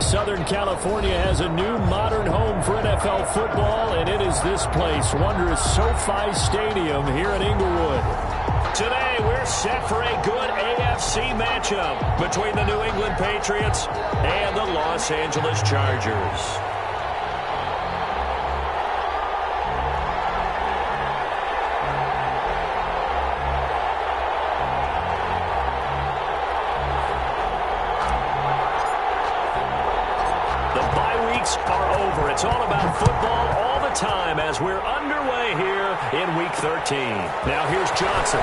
Southern California has a new modern home for NFL football, and it is this place, wondrous SoFi Stadium here in Inglewood. Today, we're set for a good AFC matchup between the New England Patriots and the Los Angeles Chargers. Are over. It's all about football all the time as we're underway here in Week 13. Now here's Johnson.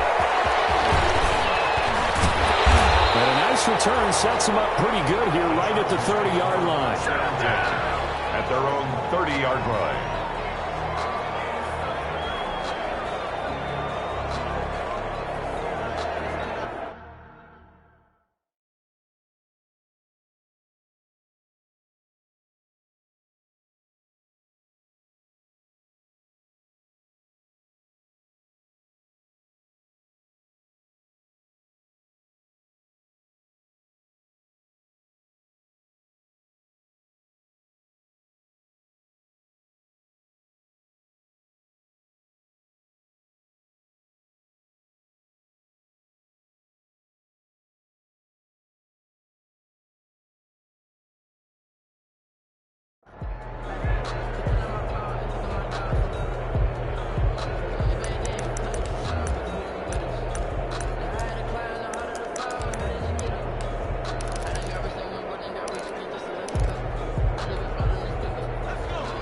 And a nice return sets him up pretty good here right at the 30-yard line. At their own 30-yard line.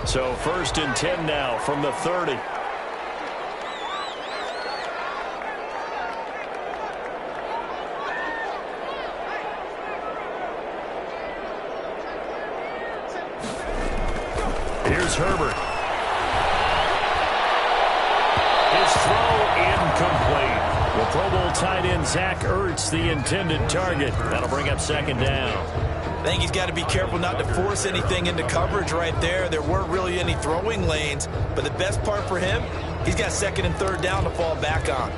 So 1st and 10 now from the 30. Here's Herbert. His throw incomplete. The Pro Bowl tight end Zach Ertz, the intended target. That'll bring up 2nd down. I think he's got to be careful not to force anything into coverage right there. There weren't really any throwing lanes, but the best part for him, he's got 2nd and 3rd down to fall back on.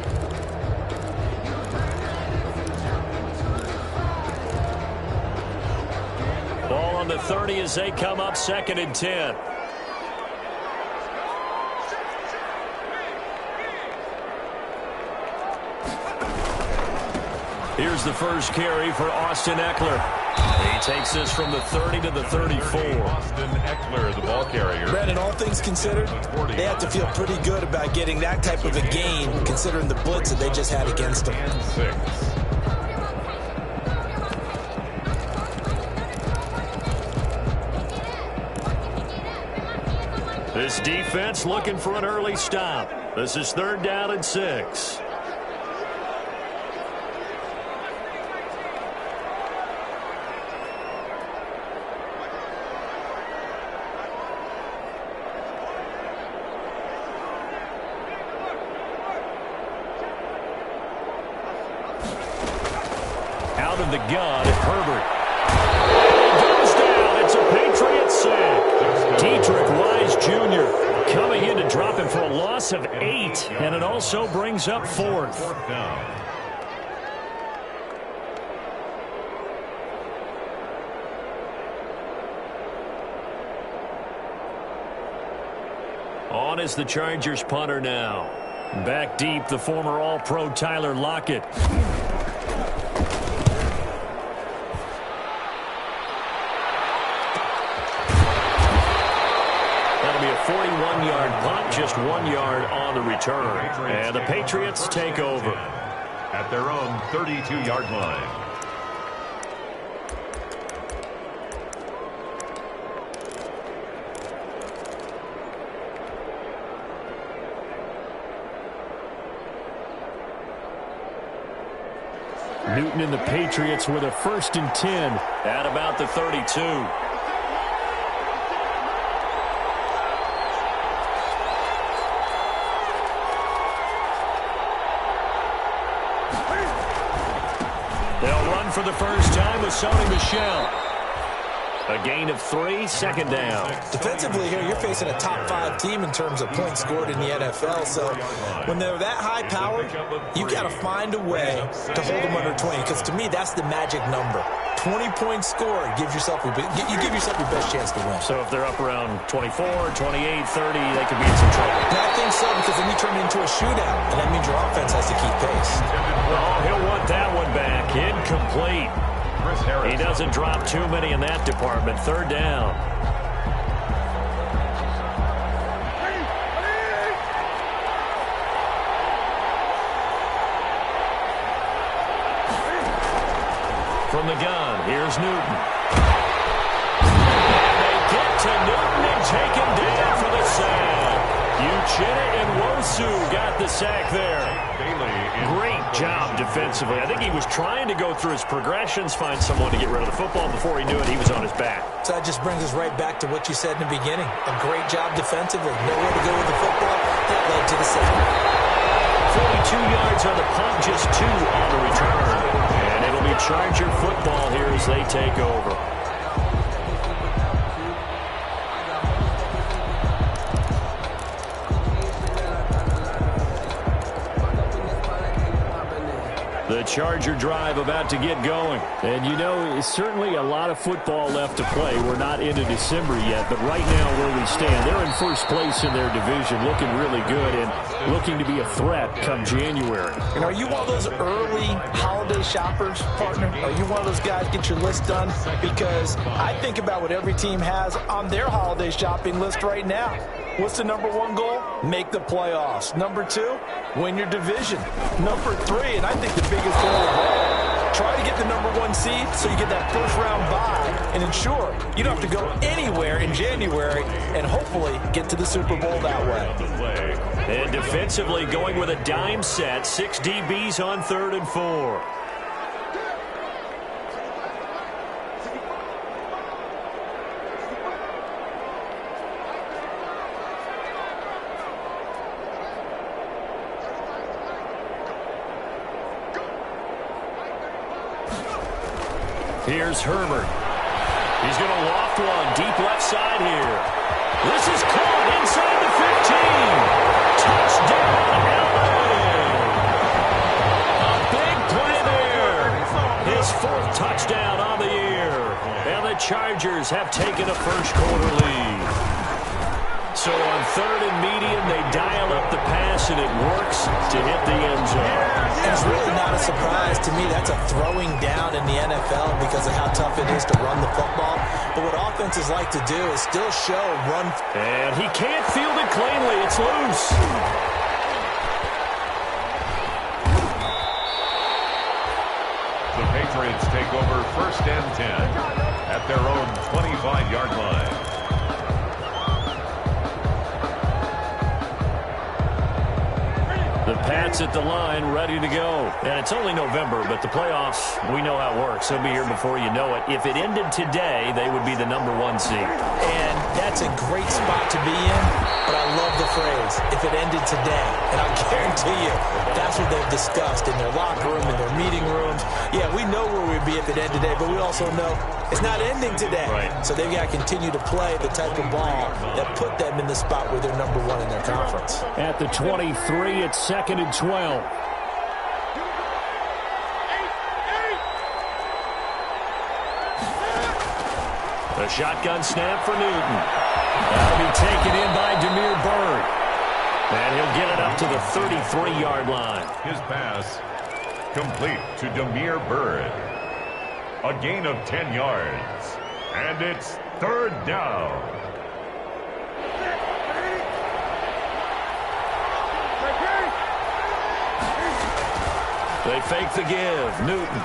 Ball on the 30 as they come up 2nd and 10. Here's the first carry for Austin Eckler. He takes this from the 30 to the 34. Austin Eckler, the ball carrier. Brandon, all things considered, they have to feel pretty good about getting that type of a gain, considering the blitz that they just had against them. And 6. This defense looking for an early stop. This is 3rd down and 6. Out of the gun, Herbert. Goes down. It's a Patriots sack. Dietrich Wise Jr. coming in to drop him for a loss of 8. And it also brings up 4th. 4th down. On is the Chargers punter now. Back deep, the former All-Pro Tyler Lockett. That'll be a 41-yard punt, just 1 yard on the return. And the Patriots take over. At their own 32-yard line. Newton and the Patriots with a 1st and 10 at about the 32. They'll run for the first time with Sony Michel. A gain of 3, 2nd down. Defensively here, you're facing a top 5 team in terms of points scored in the NFL. So when they're that high powered, you got to find a way to hold them under 20. Because to me, that's the magic number. 20-point score, you give yourself your best chance to win. So if they're up around 24, 28, 30, they could be in some trouble. And I think so, because then you turn it into a shootout, and that means your offense has to keep pace. Oh, he'll want that one back. Incomplete. He doesn't drop too many in that department. Third down. From the gun, here's Newton. And they get to Newton and take him down for the sack. Uchenna and Wosu got the sack there. Great job defensively. I think he was trying to go through his progressions, find someone to get rid of the football. Before he knew it, he was on his back. So that just brings us right back to what you said in the beginning. A great job defensively. Nowhere to go with the football. That led to the sack. 42 yards on the punt, just 2 on the return. And it'll be Charger football here as they take over. The Charger drive about to get going. And you know, certainly a lot of football left to play. We're not into December yet, but right now where we stand, they're in first place in their division, looking really good and looking to be a threat come January. And are you one of those early holiday shoppers, partner? Are you one of those guys get your list done? Because I think about what every team has on their holiday shopping list right now. What's the number 1 goal? Make the playoffs. Number 2, win your division. Number 3, and I think the biggest goal of all, try to get the number 1 seed so you get that first round bye and ensure you don't have to go anywhere in January and hopefully get to the Super Bowl that way. And defensively going with a dime set, 6 DBs on 3rd and 4. Here's Herbert. He's going to loft one deep left side here. This is caught inside the 15. Touchdown, LA. A big play there. His 4th touchdown on the year. And the Chargers have taken a first-quarter lead. So on 3rd and medium, they dial up the pass, and it works to hit the end zone. It's really not a surprise to me. That's a throwing down in the NFL because of how tough it is to run the football. But what offenses like to do is still show run. And he can't field it cleanly. It's loose. The Patriots take over 1st and 10 at their own 25-yard line. The Pats at the line, ready to go. And it's only November, but the playoffs, we know how it works. They'll be here before you know it. If it ended today, they would be the number 1 seed. And that's a great spot to be in, but I love the phrase, if it ended today. And I guarantee you, that's what they've discussed in their locker room, in their meeting rooms. Yeah, we know where we'd be if it ended today, but we also know it's not ending today. Right. So they've got to continue to play the type of ball that put them in the spot where they're number 1 in their conference. At the 23, it's 2nd and 12. The shotgun snap for Newton. That'll be taken in by Demir Byrd. And he'll get it up to the 33-yard line. His pass complete to Demir Byrd. A gain of 10 yards. And it's 3rd down. They fake the give. Newton.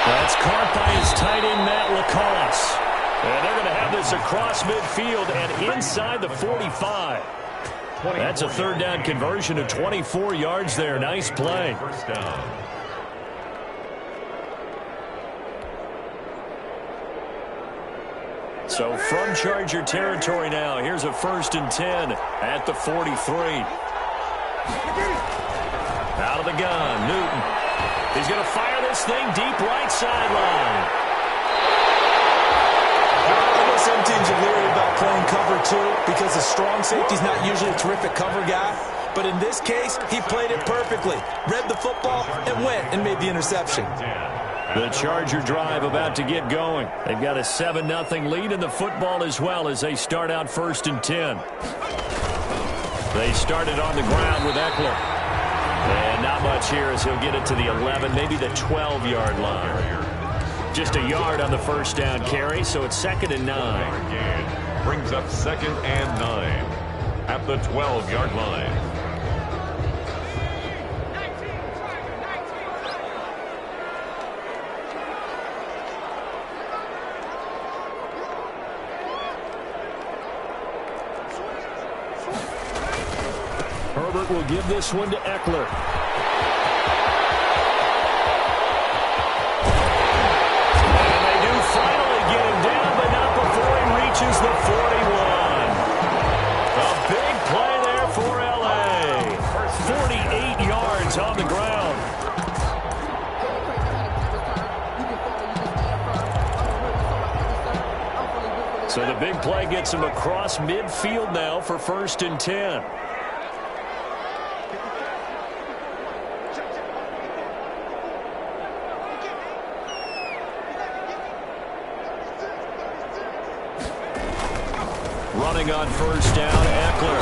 That's caught by his tight end, Matt LaCosse. And they're going to have this across midfield and inside the 45. That's a 3rd down conversion of 24 yards there. Nice play. First down. So from Charger territory now, here's a 1st and 10 at the 43. Out of the gun, Newton. He's going to fire this thing deep right sideline. I know some teams are leery about playing cover 2 because the strong safety's not usually a terrific cover guy. But in this case, he played it perfectly. Read the football and went and made the interception. The Charger drive about to get going. They've got a 7-0 lead in the football as well as they start out 1st and 10. They started on the ground with Eckler. And not much here as he'll get it to the 11, maybe the 12-yard line. Just a yard on the first down carry, so it's 2nd and 9. Brings up 2nd and 9 at the 12-yard line. Herbert will give this one to Eckler. And they do finally get him down, but not before he reaches the 41. A big play there for L.A. 48 yards on the ground. So the big play gets him across midfield now for 1st and 10. Running on 1st down, Eckler.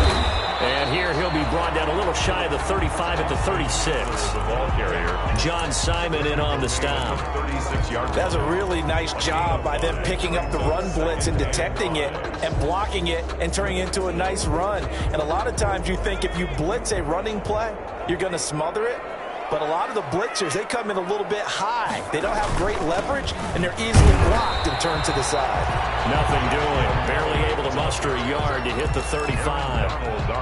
And here he'll be brought down a little shy of the 35 at the 36. The ball carrier. John Simon in on the stop. 36 yards. That's a really nice job by them picking up the run blitz and detecting it and blocking it and turning it into a nice run. And a lot of times you think if you blitz a running play, you're going to smother it. But a lot of the blitzers, they come in a little bit high. They don't have great leverage, and they're easily blocked and turned to the side. Nothing doing. Barely able to muster a yard to hit the 35.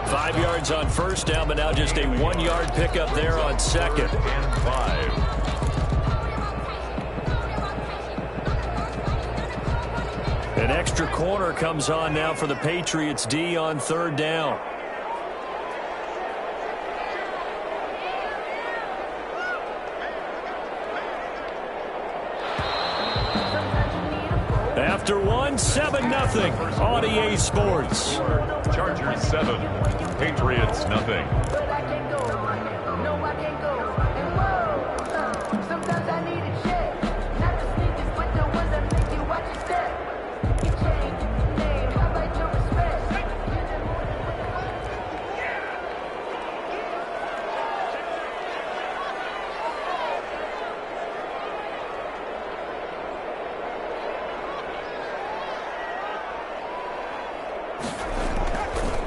5 yards on 1st down, but now just a 1-yard pickup there on 2nd and 5. An extra corner comes on now for the Patriots D on 3rd down. After 7-0 on EA Sports. Chargers 7, Patriots nothing.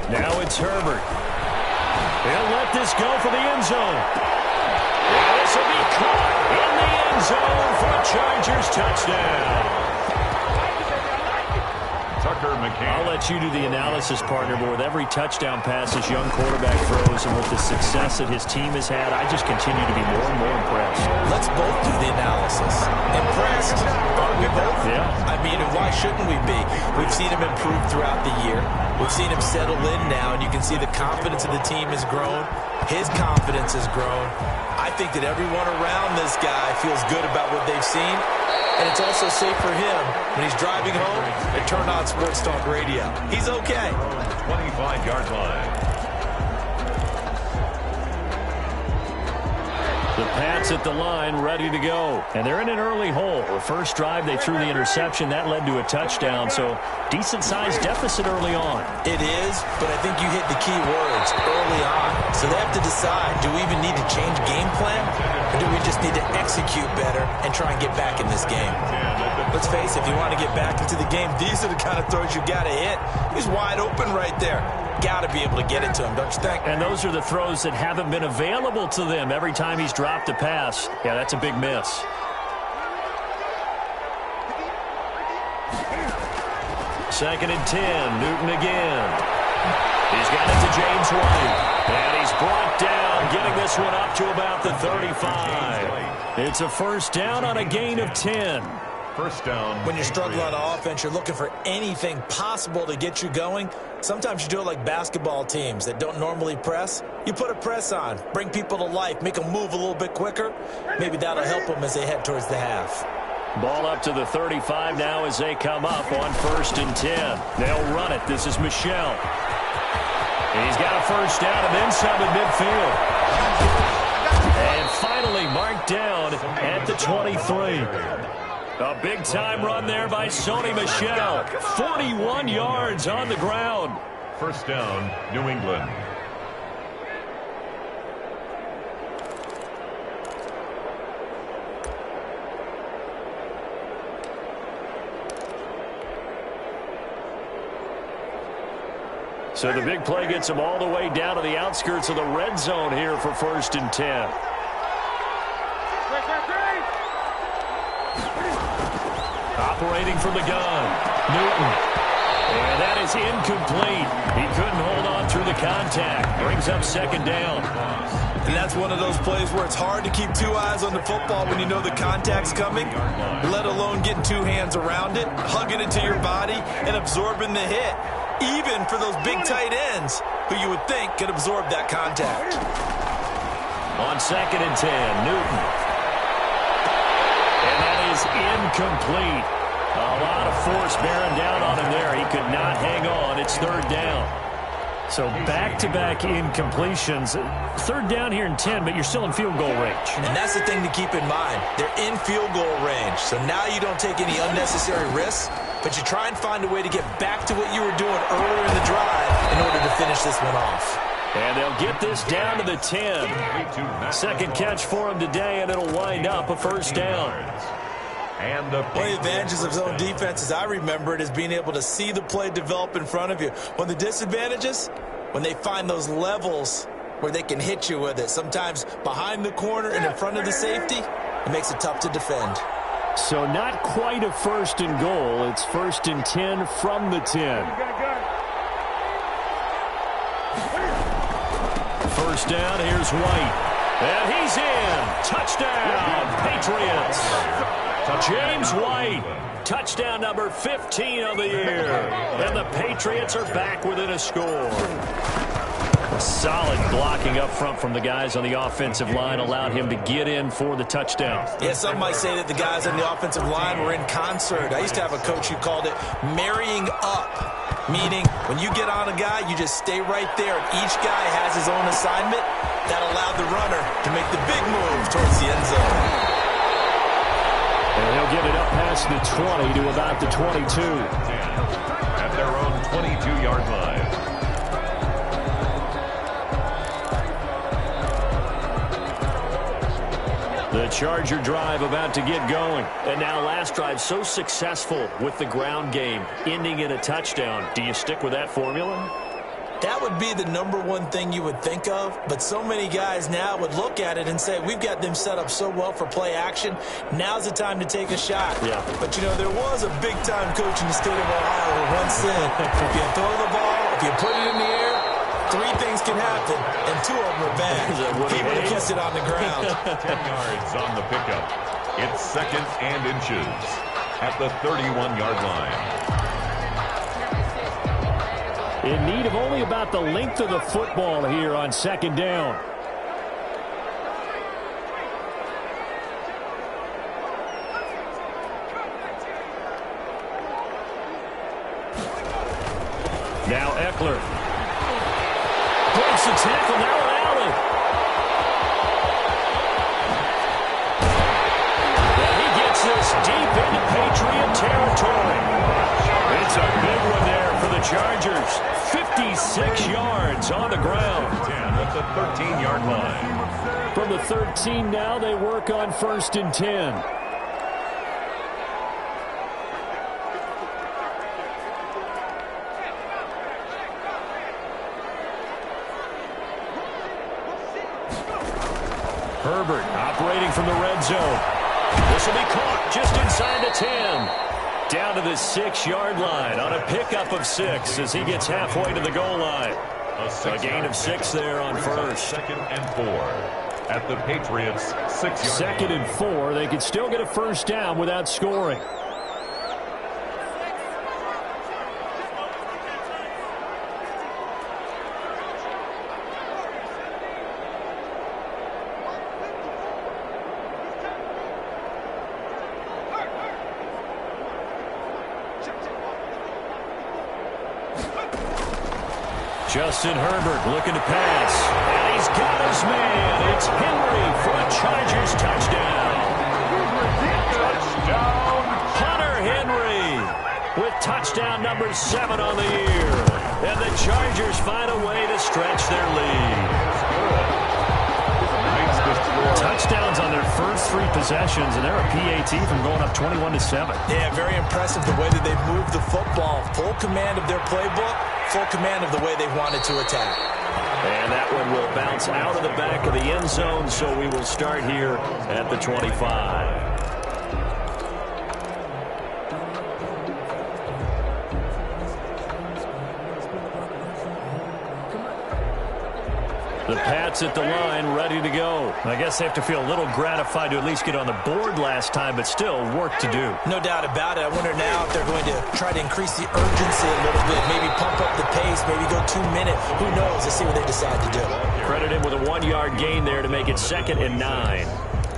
Now it's Herbert. He'll let this go for the end zone. And this will be caught in the end zone for a Chargers touchdown. Tucker McCann. I'll let you do the analysis, partner, but with every touchdown pass his young quarterback throws and with the success that his team has had, I just continue to be more and more impressed. Let's both do the analysis. Impressed? Aren't we both? Yeah. I mean, and why shouldn't we be? We've seen him improve throughout the year. We've seen him settle in now, and you can see the confidence of the team has grown. His confidence has grown. I think that everyone around this guy feels good about what they've seen. And it's also safe for him when he's driving home and turn on Sports Talk Radio. He's okay. 25-yard line. The Pats at the line, ready to go. And they're in an early hole. The first drive, they threw the interception. That led to a touchdown, so decent-sized deficit early on. It is, but I think you hit the key words early on. So they have to decide, do we even need to change game plan? Or do we just need to execute better and try and get back in this game? Let's face it, if you want to get back into the game, these are the kind of throws you got to hit. He's wide open right there. Got to be able to get it to him, don't you think? And those are the throws that haven't been available to them every time he's dropped a pass. Yeah, that's a big miss. Second and 10, Newton again. He's got it to James White. And he's brought down, getting this one up to about the 35. It's a first down on a gain of 10. First down. When you're struggling on offense, you're looking for anything possible to get you going. Sometimes you do it like basketball teams that don't normally press. You put a press on, bring people to life, make them move a little bit quicker. Maybe that'll help them as they head towards the half. Ball up to the 35 now as they come up on first and 10. They'll run it. This is Michel. He's got a first down and then some in midfield. And finally marked down at the 23. A big-time run there by Sony Michel. 41 yards on the ground. First down, New England. So the big play gets them all the way down to the outskirts of the red zone here for 1st and 10. Operating from the gun, Newton. And that is incomplete. He couldn't hold on through the contact. Brings up 2nd down. And that's one of those plays where it's hard to keep 2 eyes on the football when you know the contact's coming, let alone getting 2 hands around it, hugging it to your body, and absorbing the hit. Even for those big tight ends who you would think could absorb that contact. On 2nd and 10, Newton. And that is incomplete. A lot of force bearing down on him there. He could not hang on. It's 3rd down. So back-to-back incompletions. 3rd down here in 10, but you're still in field goal range. And that's the thing to keep in mind. They're in field goal range. So now you don't take any unnecessary risks, but you try and find a way to get back to what you were doing earlier in the drive in order to finish this one off. And they'll get this down to the 10. 2nd catch for him today, and it'll wind up a 1st down. And one of the advantages of zone defense, as I remember it, is being able to see the play develop in front of you. One of the disadvantages, when they find those levels where they can hit you with it, sometimes behind the corner and in front of the safety, it makes it tough to defend. So not quite a 1st and goal. It's 1st and 10 from the 10. 1st down, here's White. And he's in. Touchdown, Patriots. James White, touchdown number 15 of the year. And the Patriots are back within a score. Solid blocking up front from the guys on the offensive line allowed him to get in for the touchdown. Yeah, some might say that the guys on the offensive line were in concert. I used to have a coach who called it marrying up, meaning when you get on a guy, you just stay right there, and each guy has his own assignment. That allowed the runner to make the big move towards the end zone. And he'll get it up past the 20 to about the 22. At their own 22-yard line. The Charger drive about to get going. And now last drive so successful with the ground game, ending in a touchdown. Do you stick with that formula? That would be the number one thing you would think of, but so many guys now would look at it and say, we've got them set up so well for play action, now's the time to take a shot. Yeah. But, you know, there was a big-time coach in the state of Ohio who once said, if you throw the ball, if you put it in the air, 3 things can happen, and 2 of them are bad. He would have kissed it on the ground. 10 yards on the pickup. It's 2nd and inches at the 31-yard line. In need of only about the length of the football here on 2nd down. Now Eckler. Breaks the tackle, now Allen. And he gets this deep into Patriot territory. It's a big one there for the Chargers. 56 yards on the ground. 10 at the 13-yard line. From the 13 now, they work on 1st and 10. Herbert operating from the red zone. This will be caught just inside the 10. Down to the 6-yard line on a pickup of 6 as he gets halfway to the goal line. A gain of 6 there on first. 2nd and 4 at the Patriots' 6-yard line. 2nd and 4. They could still get a 1st down without scoring. Justin Herbert looking to pass. And he's got his man. It's Henry for a Chargers touchdown. Touchdown. Hunter Henry with touchdown number 7 on the year. And the Chargers find a way to stretch their lead. Touchdowns on their first 3 possessions, and they're a PAT from going up 21-7. Yeah, very impressive the way that they've moved the football. Full command of their playbook, full command of the way they wanted to attack. And that one will bounce out of the back of the end zone, so we will start here at the 25. The Pats at the line, ready to go. I guess they have to feel a little gratified to at least get on the board last time, but still work to do. No doubt about it. I wonder now if they're going to try to increase the urgency a little bit, maybe pump up the pace, maybe go 2 minutes. Who knows? Let's see what they decide to do. Credit him with a 1-yard gain there to make it 2nd and 9.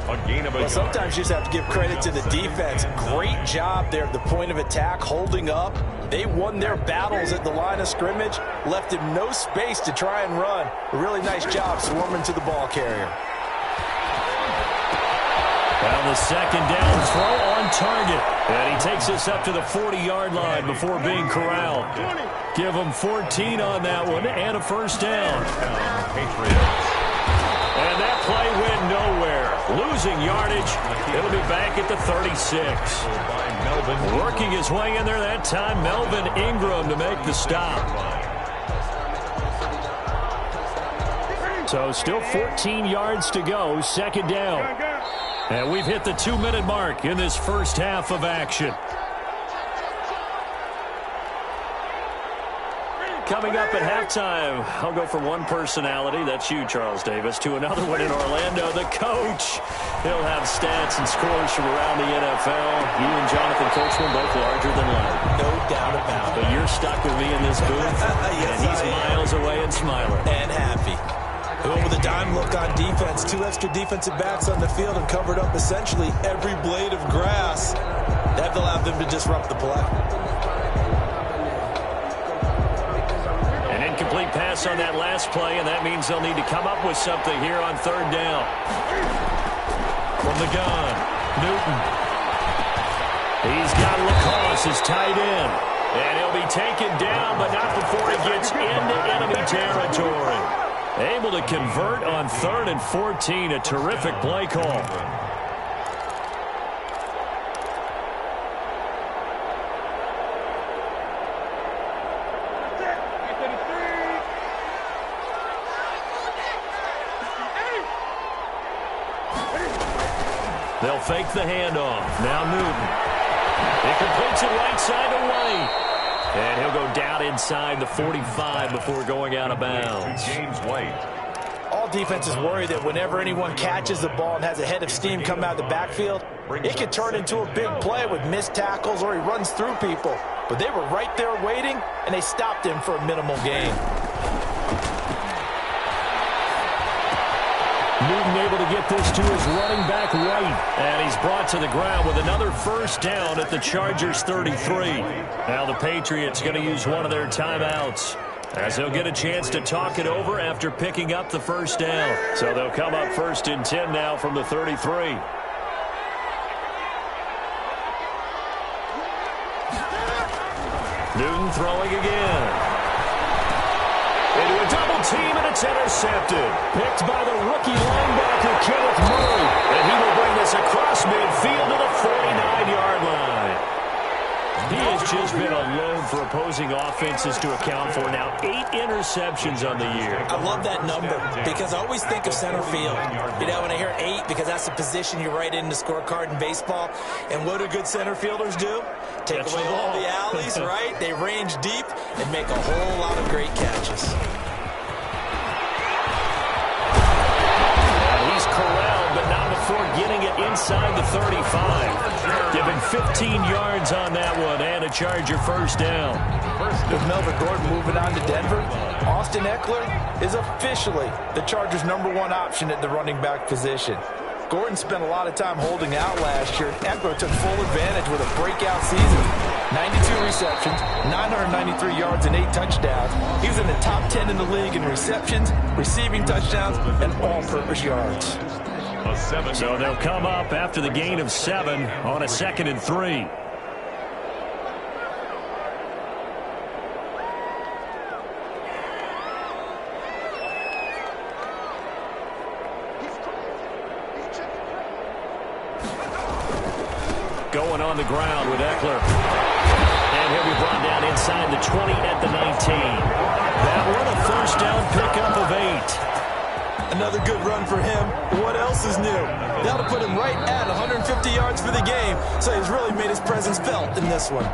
Well, sometimes you just have to give credit to the defense. Great job there at the point of attack, holding up. They won their battles at the line of scrimmage, left him no space to try and run. A really nice job swarming to the ball carrier. Well, the 2nd down throw on target. And he takes us up to the 40-yard line before being corralled. Give him 14 on that one and a first down. Patriots. And that play went nowhere. Losing yardage. It'll be back at the 36. Working his way in there that time, Melvin Ingram to make the stop. So still 14 yards to go, 2nd down. And we've hit the 2-minute mark in this first half of action. Coming up at halftime, I'll go from one personality, that's you, Charles Davis, to another one in Orlando, the coach. He'll have stats and scores from around the NFL. You and Jonathan Coachman both larger than life. No doubt about it. But you're stuck with me in this booth, yes, and he's miles away and smiling. And happy. Going with a dime look on defense. 2 extra defensive backs on the field and covered up essentially every blade of grass. That allowed them to disrupt the play. Complete pass on that last play, and that means they'll need to come up with something here on 3rd down. From the gun, Newton. He's got Lacoste as tight end. And he'll be taken down, but not before he gets into enemy territory. Able to convert on 3rd and 14. A terrific play call. They'll fake the handoff. Now Newton. He completes it right side to White. And he'll go down inside the 45 before going out of bounds. James White. All defenses worry that whenever anyone catches the ball and has a head of steam come out of the backfield, it could turn into a big play with missed tackles or he runs through people. But they were right there waiting, and they stopped him for a minimal gain. Newton able to get this to his running back White. And he's brought to the ground with another first down at the Chargers 33. Now the Patriots going to use one of their timeouts, as they'll get a chance to talk it over after picking up the first down. So they'll come up 1st and 10 now from the 33. Newton throwing again. Into a double team, and it's intercepted. Picked by the rookie linebacker, Kenneth Murray. And he will bring this across midfield to the 49-yard line. He has just been a load for opposing offenses to account for. Now 8 interceptions on the year. I love that number because I always think of center field. You know, when I hear 8, because that's the position you write in the scorecard in baseball. And what do good center fielders do? Take away all the alleys, right? They range deep and make a whole lot of great catches. He's corralled, but not before getting it inside the 35. Giving 15 yards on that one and a Charger first down. With Melvin Gordon moving on to Denver, Austin Eckler is officially the Chargers' #1 option at the running back position. Gordon spent a lot of time holding out last year. Eckler took full advantage with a breakout season. 92 receptions, 993 yards, and 8 touchdowns. He was in the top 10 in the league in receptions, receiving touchdowns, and all-purpose yards. So they'll come up after the gain of 7 on a 2nd and 3. Going on the ground with Eckler. And he'll be brought down inside the 20 at the 19. That one a first down pickup of 8. Another good run for him. What else is new? That'll put him right at 150 yards for the game, so he's really made his presence felt in this one.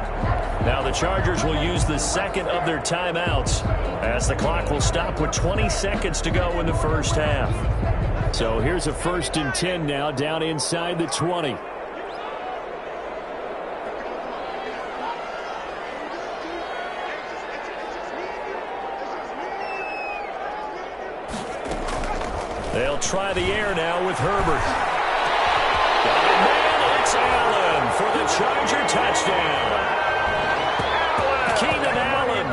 Now the Chargers will use the second of their timeouts as the clock will stop with 20 seconds to go in the first half. So here's a 1st and 10 now down inside the 20. They'll try the air now with Herbert. And it's Allen for the Charger touchdown. Keenan Allen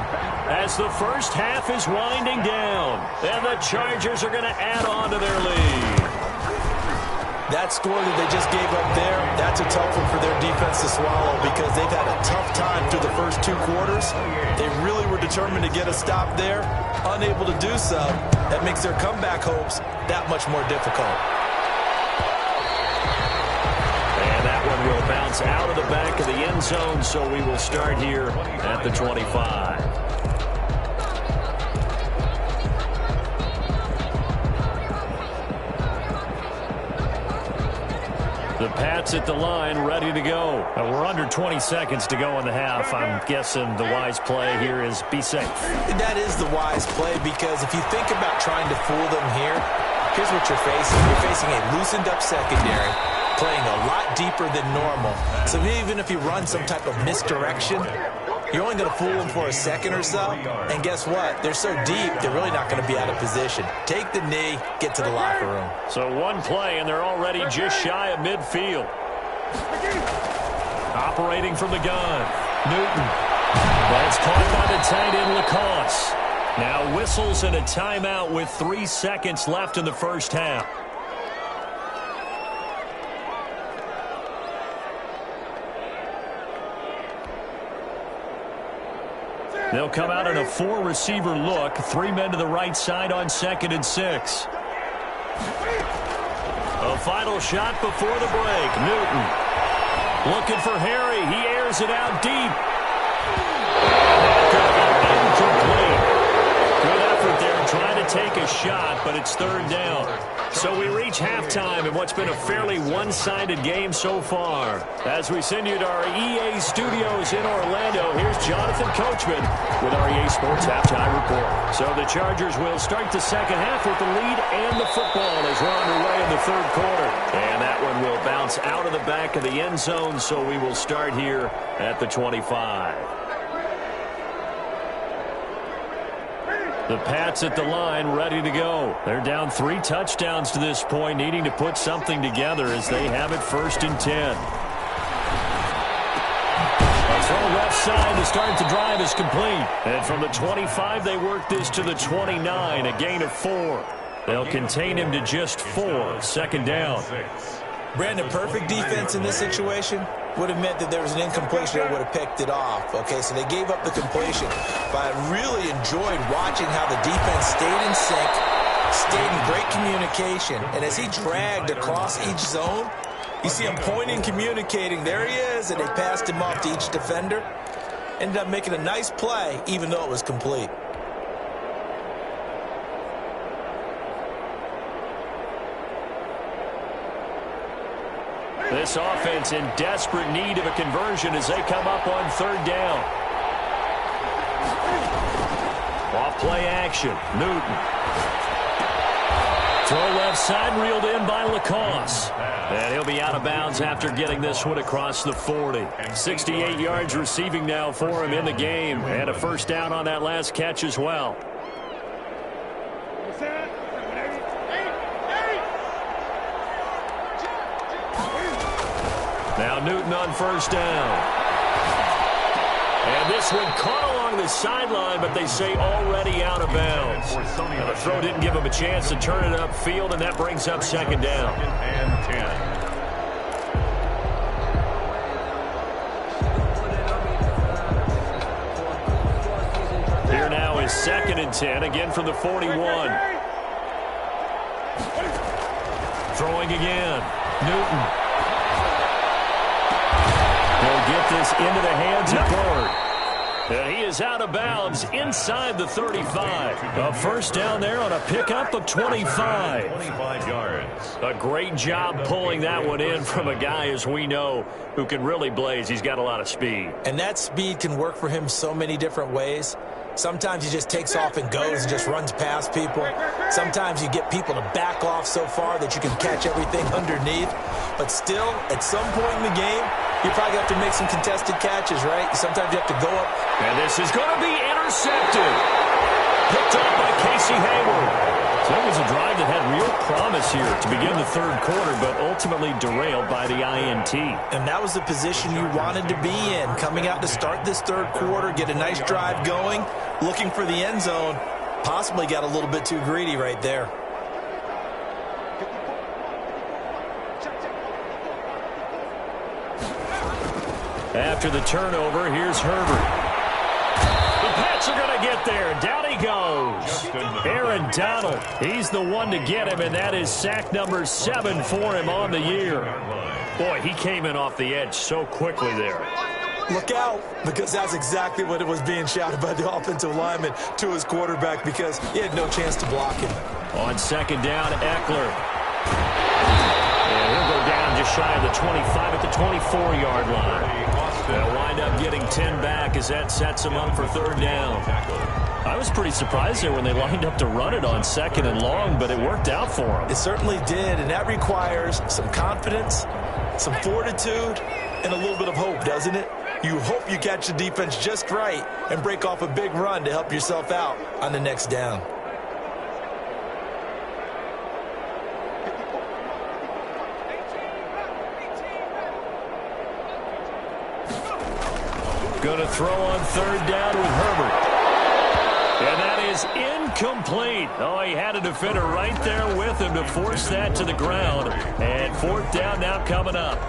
as the first half is winding down. And the Chargers are going to add on to their lead. That score that they just gave up there, that's a tough one for their defense to swallow because they've had a tough time through the first 2 quarters. They really were determined to get a stop there, unable to do so. That makes their comeback hopes that much more difficult. And that one will bounce out of the back of the end zone, so we will start here at the 25. The Pats at the line, ready to go. We're under 20 seconds to go in the half. I'm guessing the wise play here is be safe. That is the wise play because if you think about trying to fool them here, here's what you're facing. You're facing a loosened up secondary, playing a lot deeper than normal. So even if you run some type of misdirection, you're only going to fool them for a second or so. And guess what? They're so deep, they're really not going to be out of position. Take the knee, get to the locker room. So one play, and they're already just shy of midfield. Operating from the gun, Newton. That's caught by the tight end, Lacoste. Now whistles and a timeout with 3 seconds left in the first half. They'll come out in a 4-receiver look. 3 men to the right side on 2nd and 6. A final shot before the break. Newton looking for Harry. He airs it out deep. Incomplete. Good effort there trying to take a shot, but it's 3rd down. So we reach halftime in what's been a fairly one-sided game so far. As we send you to our EA studios in Orlando, here's Jonathan Coachman with our EA Sports Halftime Report. So the Chargers will start the second half with the lead and the football as we're underway in the 3rd quarter. And that one will bounce out of the back of the end zone, so we will start here at the 25. The Pats at the line, ready to go. They're down 3 touchdowns to this point, needing to put something together as they have it 1st and 10. A throw left side to start the drive is complete. And from the 25, they work this to the 29, a gain of 4. They'll contain him to just 4, 2nd down. Brandon, perfect defense in this situation would have meant that there was an incompletion that would have picked it off. Okay, so they gave up the completion. But I really enjoyed watching how the defense stayed in sync, stayed in great communication. And as he dragged across each zone, you see him pointing, communicating. There he is, and they passed him off to each defender. Ended up making a nice play, even though it was complete. This offense in desperate need of a conversion as they come up on 3rd down. Off play action. Newton. Throw left side, reeled in by Lacoste. And he'll be out of bounds after getting this one across the 40. 68 yards receiving now for him in the game. And a 1st down on that last catch as well. Now Newton on 1st down. And this one caught along the sideline, but they say already out of bounds. Now, the throw didn't give him a chance to turn it upfield, and that brings up second down. And 10. Here now is 2nd and 10, again from the 41. Throwing again. Newton. They'll get this into the hands of Bird. And he is out of bounds inside the 35. A first down there on a pickup of 25. 25 yards. A great job pulling that one in from a guy, as we know, who can really blaze. He's got a lot of speed. And that speed can work for him so many different ways. Sometimes he just takes off and goes and just runs past people. Sometimes you get people to back off so far that you can catch everything underneath. But still, at some point in the game, you probably have to make some contested catches, right? Sometimes you have to go up. And this is going to be intercepted. Picked up by Casey Hayward. So that was a drive that had real promise here to begin the third quarter, but ultimately derailed by the INT. And that was the position you wanted to be in, coming out to start this third quarter, get a nice drive going, looking for the end zone. Possibly got a little bit too greedy right there. After the turnover, here's Herbert. The Pats are going to get there. Down he goes. Aaron Donald, he's the one to get him, and that is sack number 7 for him on the year. Boy, he came in off the edge so quickly there. Look out, because that's exactly what it was being shouted by the offensive lineman to his quarterback, because he had no chance to block him. On second down, Eckler. And he'll go down just shy of the 25 at the 24-yard line. They'll wind up getting 10 back as that sets them up for third down. I was pretty surprised there when they lined up to run it on 2nd and long, but it worked out for them. It certainly did, and that requires some confidence, some fortitude, and a little bit of hope, doesn't it? You hope you catch the defense just right and break off a big run to help yourself out on the next down. Going to throw on third down with Herbert. And that is incomplete. Oh, he had a defender right there with him to force that to the ground. And fourth down now coming up.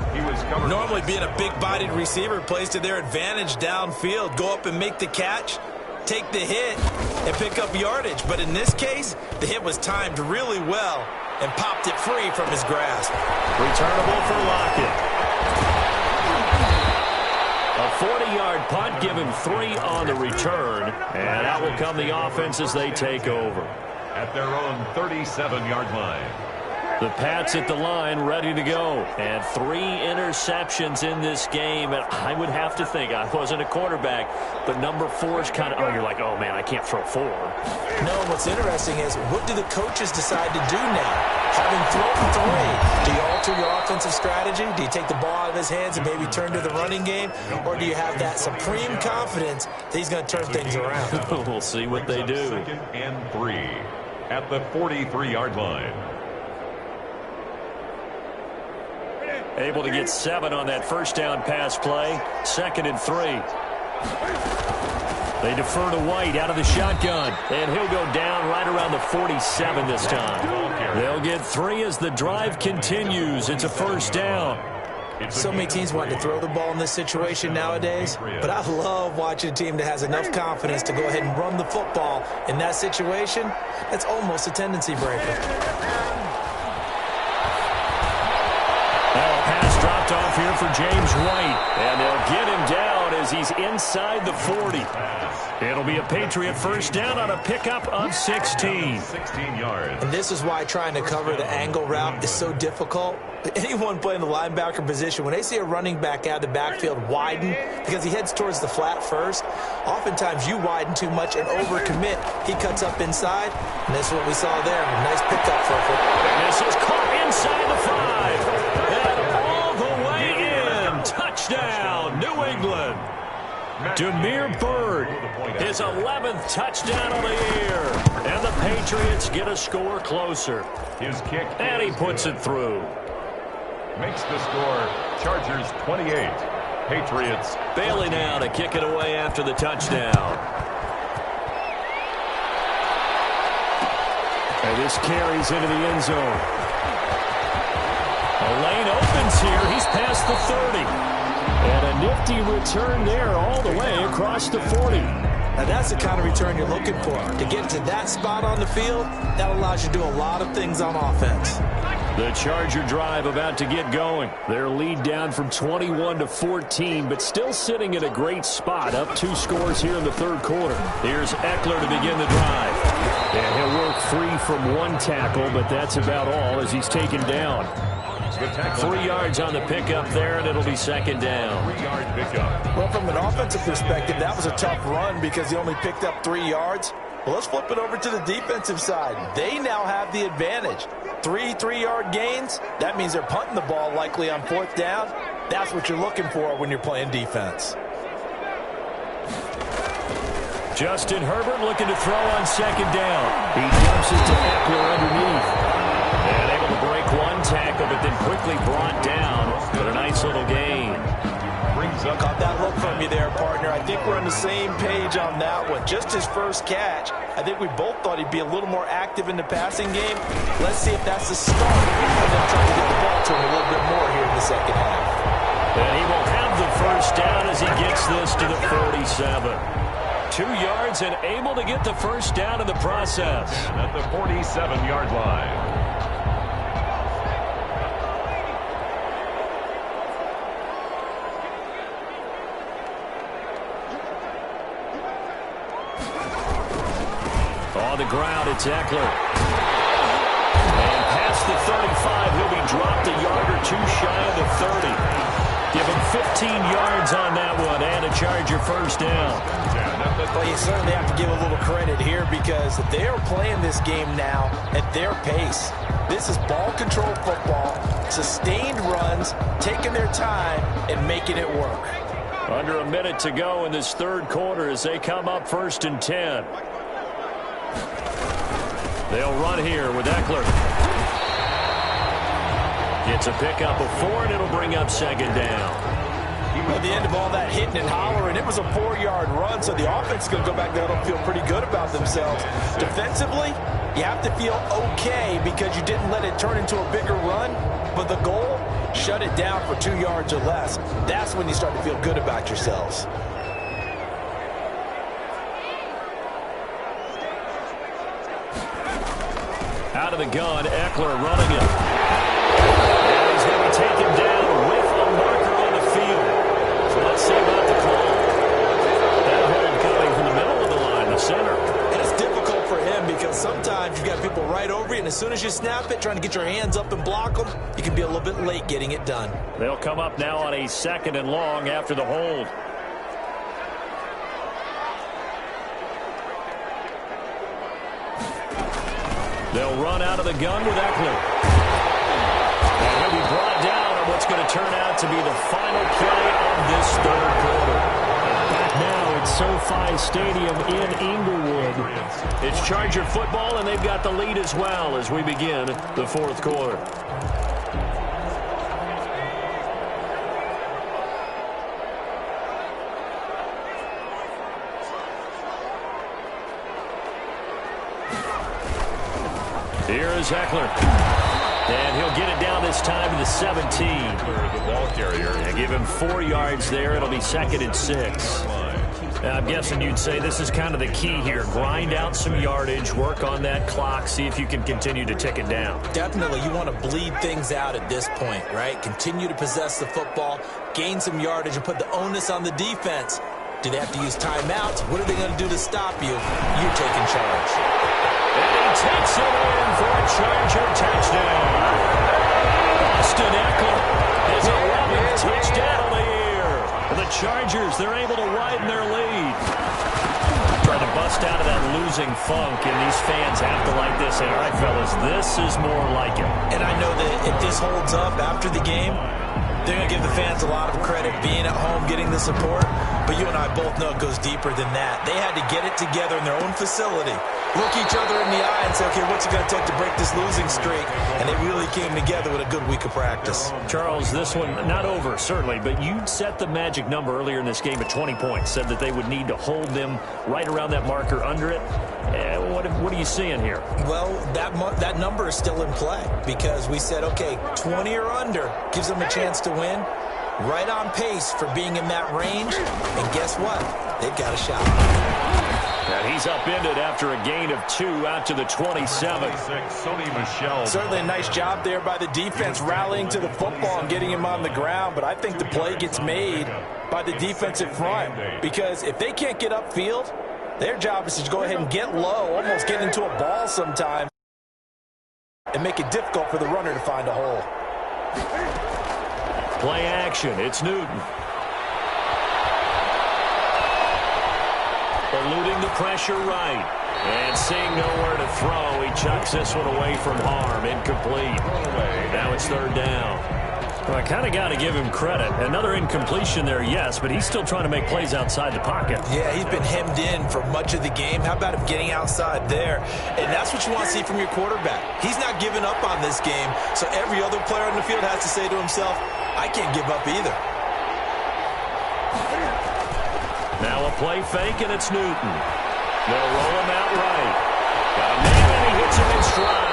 Normally being a big-bodied receiver plays to their advantage downfield. Go up and make the catch, take the hit, and pick up yardage. But in this case, the hit was timed really well and popped it free from his grasp. Returnable for Lockett. A 40-yard punt, give him 3 on the return, and out will come the offense as they take over. At their own 37-yard line. The Pats at the line, ready to go. And 3 interceptions in this game. And I would have to think, I wasn't a quarterback, but number 4 is kind of, oh, you're like, oh, man, I can't throw 4. No, what's interesting is, what do the coaches decide to do now? Having thrown 3, do you alter your offensive strategy? Do you take the ball out of his hands and maybe turn to the running game? Or do you have that supreme confidence that he's going to turn things around? We'll see what they do. 2nd and 3 at the 43-yard line. Able to get 7 on that first down pass play. 2nd and 3. They defer to White out of the shotgun. And he'll go down right around the 47 this time. They'll get 3 as the drive continues. It's a first down. So many teams want to throw the ball in this situation nowadays, but I love watching a team that has enough confidence to go ahead and run the football. In that situation, that's almost a tendency breaker. Pass dropped off here for James White, and they'll get him down as he's inside the 40. It'll be a Patriot first down on a pickup of 16. 16 yards. And this is why trying to cover the angle route is so difficult. Anyone playing the linebacker position, when they see a running back out of the backfield widen because he heads towards the flat first, oftentimes you widen too much and overcommit. He cuts up inside, and that's what we saw there. A nice pickup for him. This is caught inside the 5. And all the way in. Touchdown, New England. Damiere Byrd, his 11th touchdown of the year. And the Patriots get a score closer. His kick. And he puts it through. Makes the score Chargers 28, Patriots. Bailey now to kick it away after the touchdown. And this carries into the end zone. A lane opens here. He's past the 30. And a nifty return there all the way across the 40. Now that's the kind of return you're looking for. To get to that spot on the field, that allows you to do a lot of things on offense. The Charger drive about to get going. Their lead down from 21 to 14, but still sitting in a great spot. Up 2 scores here in the third quarter. Here's Eckler to begin the drive. And he'll work free from 1 tackle, but that's about all as he's taken down. 3 yards on the pickup there, and it'll be second down. 3-yard pickup. Well, from an offensive perspective, that was a tough run because he only picked up 3 yards. Well, let's flip it over to the defensive side. They now have the advantage. 3 3-yard gains, that means they're punting the ball likely on 4th down. That's what you're looking for when you're playing defense. Justin Herbert looking to throw on second down. He dumps it to Eckler underneath. And able to break 1 tackle, but then quickly brought down. But a nice little gain. Brings up. Caught that look from you there, partner. I think we're on the same page on that one. Just his first catch. I think we both thought he'd be a little more active in the passing game. Let's see if that's the start of them trying to get the ball to him a little bit more here in the second half. And he will have the first down as he gets this to the 47. 2 yards and able to get the first down in the process. At the 47-yard line. On the ground, it's Eckler. And past the 35, he'll be dropped a yard or 2 shy of the 30. Give him 15 yards on that one and a Charger first down. Well, you certainly have to give a little credit here because they are playing this game now at their pace. This is ball control football, sustained runs, taking their time and making it work. Under a minute to go in this third quarter as they come up 1st and 10. They'll run here with Eckler. Gets a pickup of 4, and it'll bring up second down. At the end of all that hitting and hollering, it was a 4-yard run, so the offense is going to go back there and feel pretty good about themselves. Defensively, you have to feel okay because you didn't let it turn into a bigger run, but the goal, shut it down for 2 yards or less. That's when you start to feel good about yourselves. Out of the gun, Eckler running it. And he's going to take him down with a marker on the field. So let's see about the call. That hold coming from the middle of the line, the center. And it's difficult for him because sometimes you've got people right over you, and as soon as you snap it, trying to get your hands up and block them, you can be a little bit late getting it done. They'll come up now on a 2nd and long after the hold. They'll run out of the gun with Eckler. And he'll be brought down on what's going to turn out to be the final play of this third quarter. Back now at SoFi Stadium in Inglewood. It's Charger football, and they've got the lead as well as we begin the fourth quarter. Here is Eckler. And he'll get it down this time to the 17. The ball carrier. And give him 4 yards there. It'll be 2nd and 6. Now, I'm guessing you'd say this is kind of the key here. Grind out some yardage, work on that clock, see if you can continue to tick it down. Definitely, you want to bleed things out at this point, right? Continue to possess the football, gain some yardage, and put the onus on the defense. Do they have to use timeouts? What are they going to do to stop you? You're taking charge. And he takes it in for a Charger touchdown. Austin Eckler is 11th touchdown of the year. And the Chargers, they're able to widen their lead. Trying to bust out of that losing funk, and these fans have to like this. All right, fellas, this is more like it. And I know that if this holds up after the game, they're going to give the fans a lot of credit being at home, getting the support. But you and I both know it goes deeper than that. They had to get it together in their own facility look each other in the eye and say, okay, what's it going to take to break this losing streak? And they really came together with a good week of practice. Charles, this one not over, certainly, but you set the magic number earlier in this game at 20 points, said that they would need to hold them right around that marker under it. What are you seeing here? Well, that number is still in play because we said, okay, 20 or under gives them a chance to win. Right on pace for being in that range. And guess what? They've got a shot. And he's upended after a gain of 2 out to the 27. Certainly a nice job there by the defense rallying to the football and getting him on the ground. But I think the play gets made by the defensive front because if they can't get upfield, their job is to go ahead and get low, almost get into a ball sometimes, and make it difficult for the runner to find a hole. Play action. It's Newton. Eluding the pressure right. And seeing nowhere to throw, he chucks this one away from harm. Incomplete. Now it's third down. Well, I kind of got to give him credit. Another incompletion there, yes, but he's still trying to make plays outside the pocket. Yeah, he's been hemmed in for much of the game. How about him getting outside there? And that's what you want to see from your quarterback. He's not giving up on this game, so every other player on the field has to say to himself, I can't give up either. Now a play fake, and it's Newton. They'll roll him out right. Got a man, and he hits him in stride.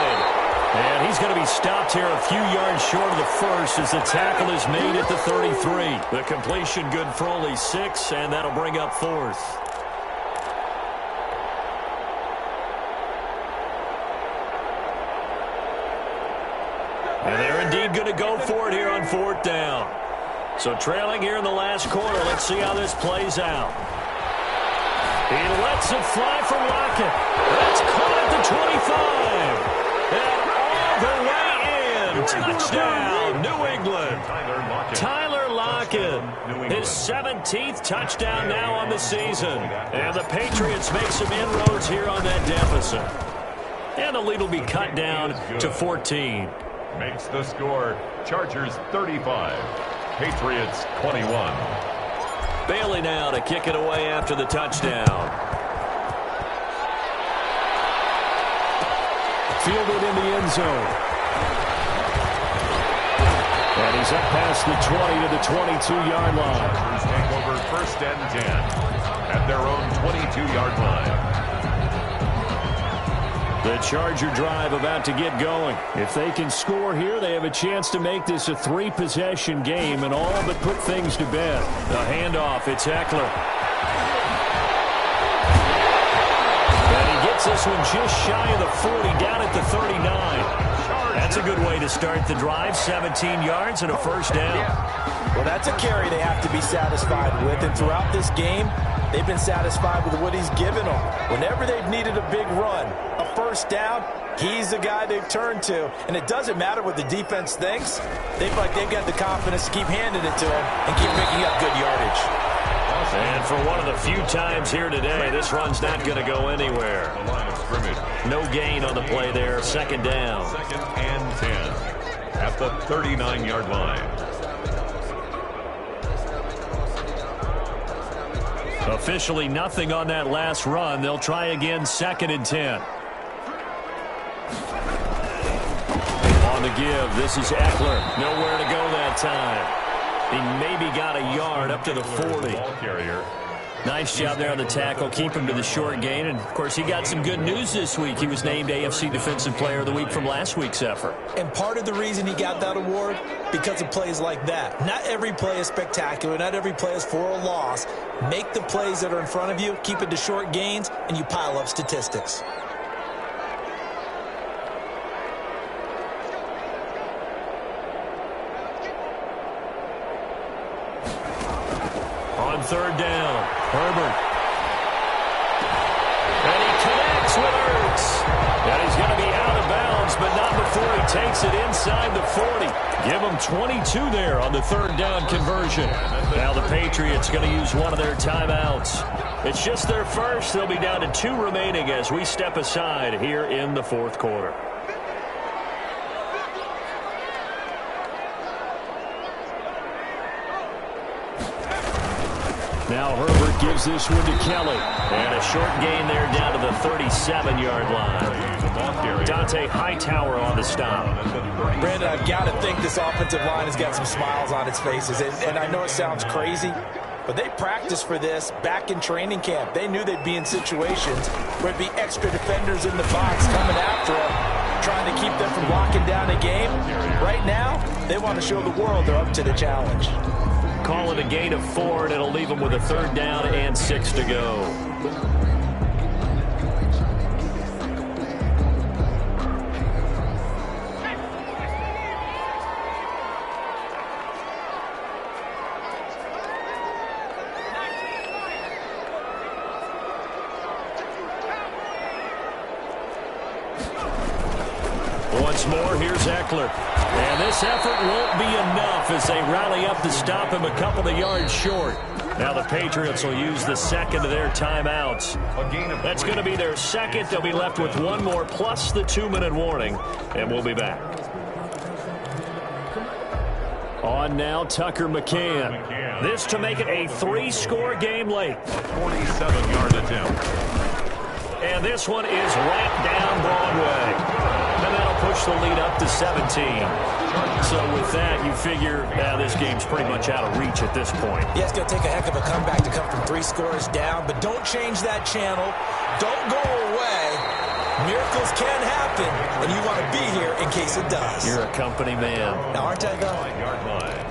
And he's going to be stopped here a few yards short of the first as the tackle is made at the 33. The completion good for only 6, and that'll bring up fourth. And they're indeed going to go for it here on fourth down. So trailing here in the last quarter. Let's see how this plays out. He lets it fly from Lockett. That's caught at the 25. And all the way in. Touchdown, New England. Tyler Lockett. His 17th touchdown now on the season. And the Patriots make some inroads here on that deficit. And the lead will be cut down to 14. Makes the score Chargers 35. Patriots 21. Bailey now to kick it away after the touchdown. Fielded in the end zone. And he's up past the 20 to the 22-yard line. Chargers take over first and 10 at their own 22-yard line. The Charger drive about to get going. If they can score here, they have a chance to make this a 3-possession game and all but put things to bed. The handoff, it's Eckler. And he gets this one just shy of the 40, down at the 39. That's a good way to start the drive. 17 yards and a first down. Well, that's a carry they have to be satisfied with. And throughout this game, they've been satisfied with what he's given them. Whenever they've needed a big run, a first down, he's the guy they've turned to. And it doesn't matter what the defense thinks. They've got the confidence to keep handing it to him and keep picking up good yardage. And for one of the few times here today, this run's not going to go anywhere. The line of scrimmage. No gain on the play there. Second down. Second and 10 at the 39-yard line. Officially nothing on that last run. They'll try again, second and 10. On the give, this is Eckler. Nowhere to go that time. He maybe got a yard up to the 40. Ball carrier. Nice job there on the tackle. Keep him to the short gain. And, of course, he got some good news this week. He was named AFC Defensive Player of the Week from last week's effort. And part of the reason he got that award, because of plays like that. Not every play is spectacular. Not every play is for a loss. Make the plays that are in front of you, keep it to short gains, and you pile up statistics. On third down, Herbert. And he connects with Ertz. And he's going to be out of bounds, but not before he takes it inside the 40. Give him 22 there on the third down conversion. Now the Patriots going to use one of their timeouts. It's just their first. They'll be down to 2 remaining as we step aside here in the fourth quarter. Now Herbert gives this one to Kelly. And a short gain there down to the 37-yard line. Dante Hightower on the stop. Brandon, I've got to think this offensive line has got some smiles on its faces. And I know it sounds crazy, but they practiced for this back in training camp. They knew they'd be in situations where it'd be extra defenders in the box coming after them, trying to keep them from locking down a game. Right now, they want to show the world they're up to the challenge. Call it a gain of 4, and it'll leave them with a 3rd down and 6 to go. Once more, here's Eckler. And this effort won't be enough as they rally up to stop him a couple of yards short. Now the Patriots will use the second of their timeouts. That's going to be their second. They'll be left with one more plus the 2-minute warning. And we'll be back. On now, Tucker McCann. This to make it a 3-score game late. 47-yard attempt. And this one is wrapped down Broadway. And that'll push the lead up to 17. So with that, you figure this game's pretty much out of reach at this point. Yeah, it's going to take a heck of a comeback to come from 3 scores down, but don't change that channel. Don't go away. Miracles can happen, and you want to be here in case it does. You're a company man. Now, aren't I, though? 9-yard line.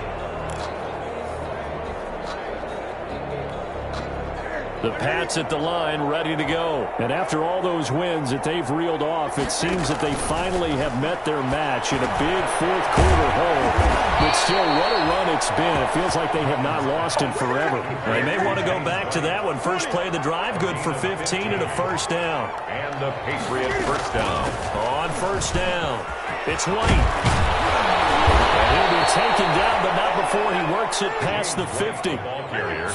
The Pats at the line, ready to go. And after all those wins that they've reeled off, it seems that they finally have met their match in a big fourth-quarter hole. But still, what a run it's been. It feels like they have not lost in forever. They may want to go back to that one. First play of the drive, good for 15 and a 1st down. And the Patriots 1st down. On 1st down, it's White. And he'll be taken down, but not before he works it past the 50.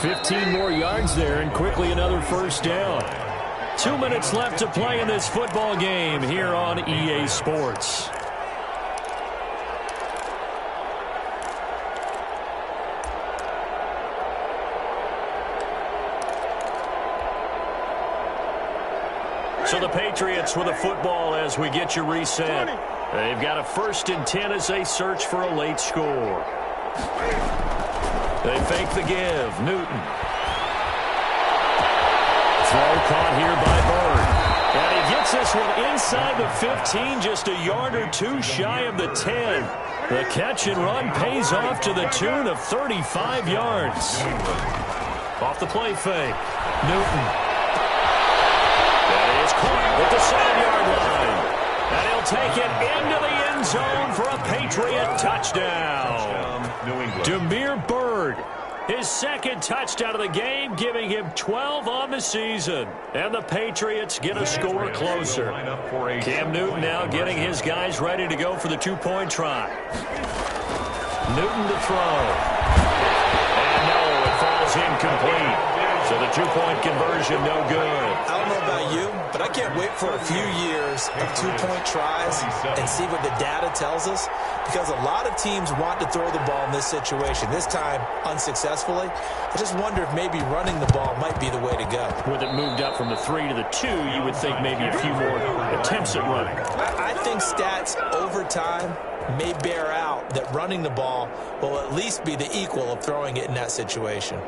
15 more yards there, and quickly another 1st down. 2 minutes left to play in this football game here on EA Sports. So the Patriots with a football as we get you reset. They've got a 1st and 10 as they search for a late score. They fake the give. Newton. Throw caught here by Bird. And he gets this one inside the 15, just a yard or 2 shy of the 10. The catch and run pays off to the tune of 35 yards. Off the play fake. Newton. That is caught at the 7-yard line. And he'll take it into the end zone for a Patriot touchdown. Damiere Byrd, his 2nd touchdown of the game, giving him 12 on the season. And the Patriots get a score closer. Cam Newton now getting his guys ready to go for the 2-point try. Newton to throw. And no, it falls incomplete. So the 2-point conversion, no good. I don't know about you, but I can't wait for a few years of 2-point tries and see what the data tells us, because a lot of teams want to throw the ball in this situation. This time, unsuccessfully. I just wonder if maybe running the ball might be the way to go. With it moved up from the 3 to the 2, you would think maybe a few more attempts at running. I think stats over time may bear out that running the ball will at least be the equal of throwing it in that situation.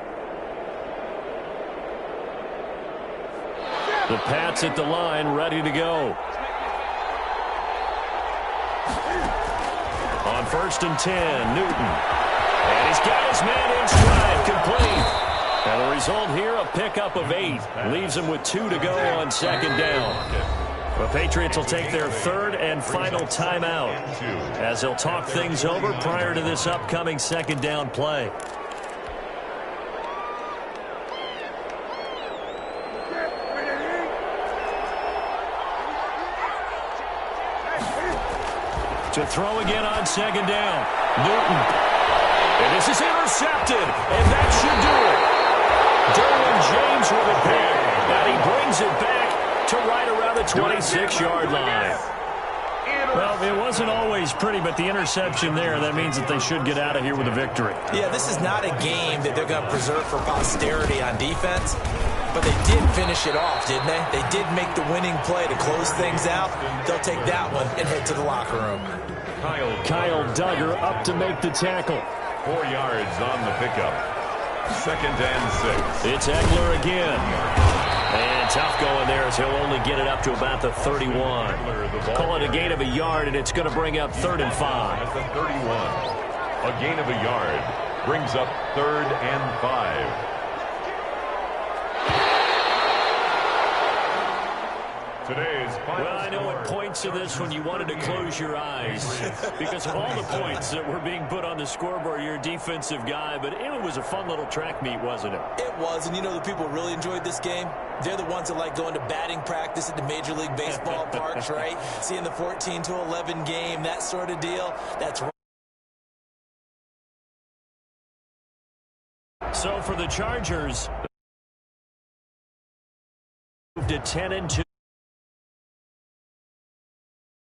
The Pats at the line, ready to go. On 1st and 10, Newton. And he's got his man in stride, complete. And the result here, a pickup of 8. Leaves him with 2 to go on 2nd down. The Patriots will take their 3rd and final timeout as they'll talk things over prior to this upcoming 2nd down play. To throw again on 2nd down. Newton. And this is intercepted. And that should do it. Derwin James with a pick. And he brings it back to right around the 26-yard line. Well, it wasn't always pretty, but the interception there, that means that they should get out of here with a victory. Yeah, this is not a game that they're going to preserve for posterity on defense, but they did finish it off, didn't they? They did make the winning play to close things out. They'll take that one and head to the locker room. Kyle Duggar up to make the tackle. 4 yards on the pickup. 2nd and 6. It's Eckler again. And tough going there as he'll only get it up to about the 31. Call it a gain of a yard, and it's going to bring up 3rd and 5. At the 31. A gain of a yard brings up 3rd and 5. Well, I know at points of this when you wanted to close your eyes because of all the points that were being put on the scoreboard. You're a defensive guy, but it was a fun little track meet, wasn't it? It was, and you know the people really enjoyed this game? They're the ones that like going to batting practice at the Major League Baseball parks, right? Seeing the 14-11 game, that sort of deal. That's right. So for the Chargers, to 10-2.